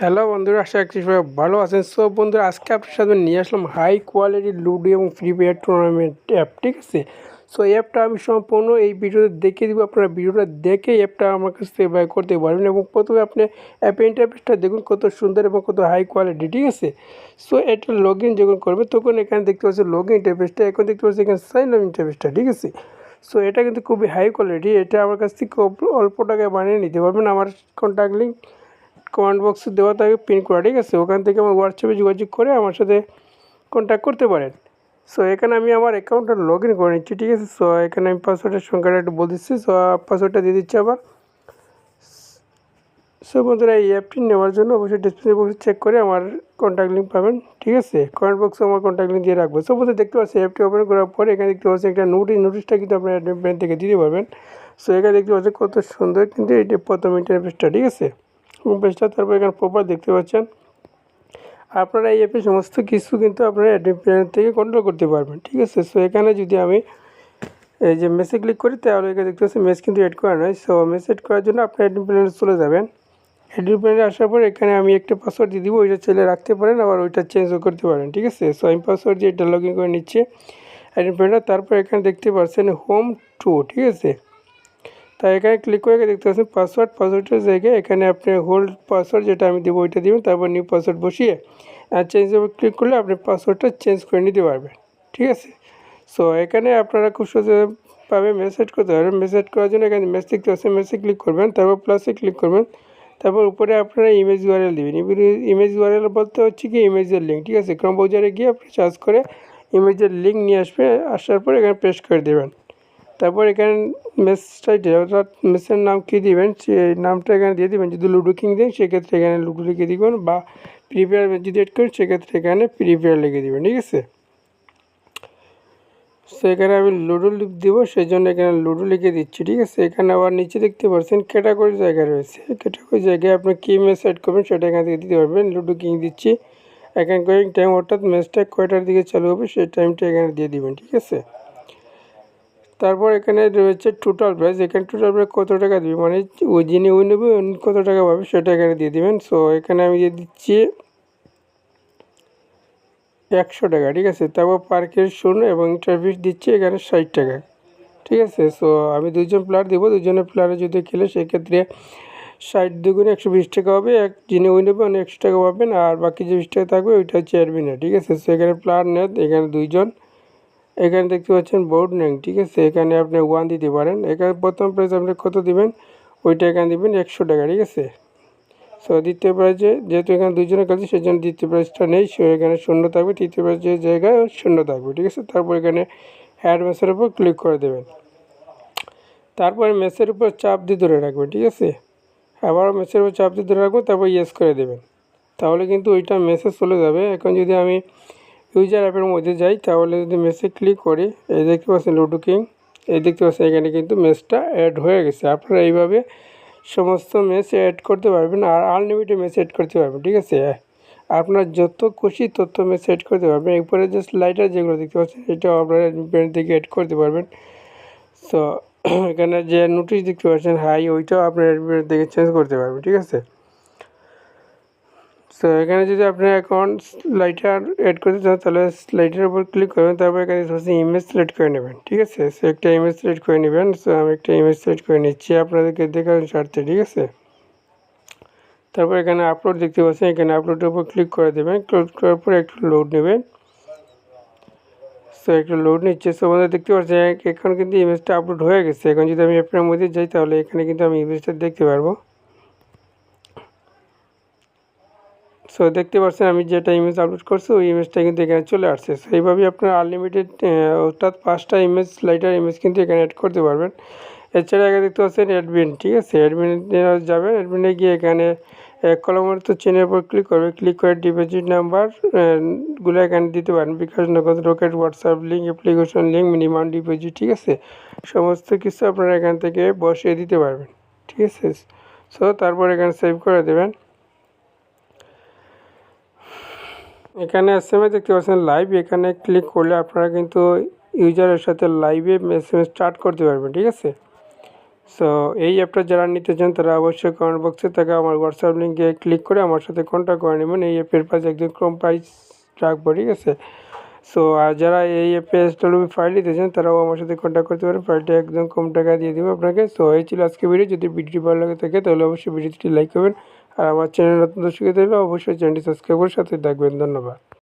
Hello বন্ধুরা, আশা রাখছি সবাই ভালো আছেন। সো বন্ধুরা, আজকে আপনার সাথে নিয়ে আসলাম হাই কোয়ালিটি লুডো এবং ফ্রি ফায়ার টুর্নামেন্ট অ্যাপ। ঠিক আছে, সো এই অ্যাপটা আমি সম্পূর্ণ এই ভিডিওতে দেখিয়ে দেবো। আপনারা ভিডিওটা দেখে অ্যাপটা আমার কাছ থেকে বাই করতে পারবেন। এবং প্রথমে আপনি অ্যাপের ইন্টারফেসটা দেখুন কত সুন্দর এবং কত হাই কোয়ালিটি। ঠিক আছে, সো এটা লগ ইন যখন করবে তখন এখানে দেখতে পাচ্ছি লগ ইন ইন্টারফেসটা, এখন দেখতে পাচ্ছি এখানে সাইন আপ ইন্টারফেসটা। ঠিক আছে, সো এটা কিন্তু খুবই হাই কোয়ালিটি। এটা আমার কাছ থেকে অল্প টাকায় বানিয়ে নিতে পারবেন। আমার কন্ট্যাক্ট লিঙ্ক কমেন্ট বক্সে দেওয়া থাকে, পিন করা। ঠিক আছে, ওখান থেকে আমার হোয়াটসঅ্যাপে যোগাযোগ করে আমার সাথে কন্ট্যাক্ট করতে পারেন। সো এখানে আমি আমার অ্যাকাউন্টটা লগ ইন করে নিচ্ছি। ঠিক আছে, সো এখানে আমি পাসওয়ার্ডের সংখ্যাটা একটু বলে দিচ্ছি। সো পাসওয়ার্ডটা দিয়ে দিচ্ছি আবার। সো বন্ধুরা, এই অ্যাপটি নেওয়ার জন্য অবশ্যই ডিসক্রিপশন বক্সে চেক করে আমার কন্ট্যাক্ট লিঙ্ক পাবেন। ঠিক আছে, কমেন্ট বক্সে আমার কন্ট্যাক্ট লিঙ্ক দিয়ে রাখবো। সো বন্ধুরা, দেখতে পাচ্ছি অ্যাপটি ওপেন করার পরে এখানে দেখতে পাচ্ছি একটা নোটিশটা কিন্তু আপনার অ্যাডমিন থেকে দিতে পারবেন। সো এখানে দেখতে পাচ্ছি কত সুন্দর কিন্তু এটি প্রথম ইন্টারফেসটা। ঠিক আছে, পেজটা, তারপর এখানে প্রপার দেখতে পাচ্ছেন। আপনারা এই অ্যাপে সমস্ত কিছু কিন্তু আপনারা অ্যাডমিন প্যানেল থেকে কন্ট্রোল করতে পারবেন। ঠিক আছে, সো এখানে যদি আমি এই যে মেসে ক্লিক করি তাহলে এখানে দেখতে পাচ্ছি মেস কিন্তু অ্যাড করা নয়। সো মেস অ্যাড করার জন্য আপনি অ্যাডমিন প্যানেলে চলে যাবেন। অ্যাডমিন প্যানেলে আসার পর এখানে আমি একটা পাসওয়ার্ড দিয়ে দিব, ওইটা চাইলে রাখতে পারেন, আবার ওইটা চেঞ্জও করতে পারেন। ঠিক আছে, সো আমি পাসওয়ার্ড দিয়ে এটা লগ ইন করে নিচ্ছি অ্যাডমিন প্যানেলে। তারপর এখানে দেখতে পাচ্ছেন হোম টু। ঠিক আছে, তাই এখানে ক্লিক করে দেখতে পাচ্ছেন পাসওয়ার্ডের জায়গায় এখানে আপনি হোল্ড পাসওয়ার্ড যেটা আমি দেবো ওইটা দেবেন। তারপর নিউ পাসওয়ার্ড বসিয়ে চেঞ্জ ক্লিক করলে আপনি পাসওয়ার্ডটা চেঞ্জ করে নিতে পারবেন। ঠিক আছে, সো এখানে আপনারা খুব সহজভাবে মেসেজ করতে পারবেন। মেসেজ করার জন্য এখানে মেসেজ দেখতে পাচ্ছেন, মেসেজ ক্লিক করবেন, তারপর প্লাসে ক্লিক করবেন, তারপর উপরে আপনারা ইমেজ ইউআরএল দেবেন। ইমেজ ইউআরএল বলতে হচ্ছে কি ইমেজের লিঙ্ক। ঠিক আছে, ক্রোম ব্রাউজারে গিয়ে আপনি সার্চ করে ইমেজের লিঙ্ক নিয়ে আসবে, আসার পর এখানে পেস্ট করে দেবেন। তারপর এখানে মেসেজটা অর্থাৎ মেসের নাম কী দিবেন সেই নামটা এখানে দিয়ে দেবেন। যদি লুডো কিং দেন সেক্ষেত্রে এখানে লুডো লিখে দিবেন, বা ফ্রি ফায়ার যদি এড করেন সেক্ষেত্রে এখানে ফ্রি ফায়ার লিখে দেবেন। ঠিক আছে, সো এখানে আমি লুডো দেবো, সেই জন্য এখানে লুডো লিখে দিচ্ছি। ঠিক আছে, এখানে আবার নিচে দেখতে পাচ্ছেন ক্যাটাগরি জায়গা রয়েছে। ক্যাটাগরি জায়গায় আপনি কী ম্যাচ সেট করবেন সেটা এখান থেকে দিতে পারবেন। লুডো কিং দিচ্ছি, এখানে গোয়িং টাইম অর্থাৎ ম্যাচটা কয়টার দিকে চালু হবে সেই টাইমটা এখানে দিয়ে দিবেন। ঠিক আছে, তারপর এখানে রয়েছে টোটাল প্রাইস। এখানে টোটাল প্রাইস কত টাকা দিবে, মানে ওই যিনি উইন নেবে কত টাকা পাবে সেটা এখানে দিয়ে দেবেন। সো এখানে আমি দিয়ে দিচ্ছি 100 টাকা। ঠিক আছে, তারপর পার্কের শূন্য এবং ইন্টারভিউ দিচ্ছি এখানে 60 টাকা। ঠিক আছে, সো আমি দুজন প্লেয়ার দেবো, দুজনের প্লেয়ারে যদি খেলে সেক্ষেত্রে 60 দুগুণে 120 টাকা হবে। যিনি উইন নেবে উনি 100 টাকা পাবেন, আর বাকি যে 20 টাকা থাকবে ওইটা হচ্ছে অ্যাডমিনের। ঠিক আছে, সো এখানে প্লেয়ার নেট এখানে দুইজন। এখানে দেখতে পাচ্ছেন বোর্ড নেই। ঠিক আছে, এখানে আপনি 1 দিতে পারেন। এখানে প্রথম প্রাইস আপনি কত দিবেন ওইটা এখানে দিবেন 100 টাকা। ঠিক আছে, সো দ্বিতীয় প্রাইজে যেহেতু এখানে দুজনের কাছে সেই জন্য দ্বিতীয় প্রাইজটা নেই, সো এখানে শূন্য থাকবে। তৃতীয় প্রাইজের জায়গায় শূন্য থাকবে। ঠিক আছে, তারপর এখানে অ্যাড ম্যাচের উপর ক্লিক করে দেবেন। তারপরে ম্যাচের উপর চাপ দিয়ে ধরে রাখবেন। ঠিক আছে, আবার ম্যাচের উপর চাপ দিয়ে ধরে রাখবেন, তারপর ইয়েস করে দেবেন, তাহলে কিন্তু ওইটা মেসেজ চলে যাবে। এখন যদি আমি ইউজার অ্যাপের মধ্যে যাই তাহলে যদি মেসে ক্লিক করি, এই দেখতে পাচ্ছেন লুডো কিং, এই দেখতে পাচ্ছেন এখানে কিন্তু ম্যাচটা অ্যাড হয়ে গেছে। আপনারা এইভাবে সমস্ত ম্যাচ অ্যাড করতে পারবেন, আর আনলিমিটেড ম্যাচ অ্যাড করতে পারবেন। ঠিক আছে, আপনার যত খুশি তত ম্যাচ অ্যাড করতে পারবেন। এরপরে যে স্লাইডার যেগুলো দেখতে পাচ্ছেন এটাও আপনারা ব্যান্ড থেকে অ্যাড করতে পারবেন। সো এখানে যে নোটিশ দেখতে পাচ্ছেন হাই, ওইটাও আপনার ব্যান্ড থেকে চেঞ্জ করতে পারবেন। ঠিক আছে, সো এখানে যদি আপনি অ্যাকাউন্ট স্লাইডার অ্যাড করতে চান তাহলে স্লাইডারের উপর ক্লিক করবেন, তারপর এখানে হচ্ছে ইমেজ সিলেক্ট করে নেবেন। ঠিক আছে, সো একটা ইমেজ সিলেক্ট করে নেবেন। সো আমি একটা ইমেজ সিলেক্ট করে নিচ্ছি আপনাদেরকে দেখানোর স্বার্থে। ঠিক আছে, তারপর এখানে আপলোড দেখতে পাচ্ছেন, এখানে আপলোডের উপর ক্লিক করে দেবেন। ক্লিক করার পর একটু লোড নেবেন। সো একটু লোড নিচ্ছে। সো আমাদের দেখতে পাচ্ছেন এখন কিন্তু ইমেজটা আপলোড হয়ে গেছে। এখন যদি আমি অ্যাপের মধ্যে যাই তাহলে এখানে কিন্তু আমি ইমেজটা দেখতে পারবো। সো দেখতে পাচ্ছেন আমি যেটা ইমেজ আপলোড করছি ওই ইমেজটা কিন্তু এখানে চলে আসছে। সো এইভাবেই আপনার আনলিমিটেড অর্থাৎ 5টা ইমেজ স্লাইডার ইমেজ কিন্তু এখানে অ্যাড করতে পারবেন। এছাড়া এখানে দেখতে পাচ্ছেন অ্যাডমিন। ঠিক আছে, অ্যাডমিনে যাবেন, অ্যাডমিনে গিয়ে এখানে এক কলমের তো চেনের উপর ক্লিক করবে, ক্লিক করে ডিপোজিট নাম্বার গুলো এখানে দিতে পারেন, বিকাশ, নগদ, rocket, WhatsApp link, application link, minimum deposit. ঠিক আছে, সমস্ত কিছু আপনারা এখান থেকে বসিয়ে দিতে পারবেন। ঠিক আছে, সো তারপর এখানে সেভ করে দেবেন। এখানে এসএমএস দেখতে পাচ্ছেন লাইভ, এখানে ক্লিক করলে আপনারা কিন্তু ইউজারের সাথে লাইভে এসএমএস স্টার্ট করতে পারবেন। ঠিক আছে, সো এই অ্যাপটা যারা নিতে চান তারা অবশ্যই কমেন্ট বক্সে থাকা আমার হোয়াটসঅ্যাপ লিঙ্কে ক্লিক করে আমার সাথে কন্ট্যাক্ট করে নেবেন। এই অ্যাপের প্রাইস একদম কম প্রাইস রাখবো, ঠিক আছে। সো আর যারা এই অ্যাপে এসডব্লিউ ফাইল নিতে চান তারাও আমার সাথে কন্ট্যাক্ট করতে পারেন, ফাইলটা একদম কম টাকা দিয়ে দেবো আপনাকে। সো এই ছিল আজকে ভিডিও। যদি ভিডিওটি ভালো লাগে থাকে তাহলে অবশ্যই ভিডিওটি লাইক করবেন, আর আমার চ্যানেল নতুন দর্শক থাকলে অবশ্যই চ্যানেলটি সাবস্ক্রাইব করে সাথে থাকবেন। ধন্যবাদ।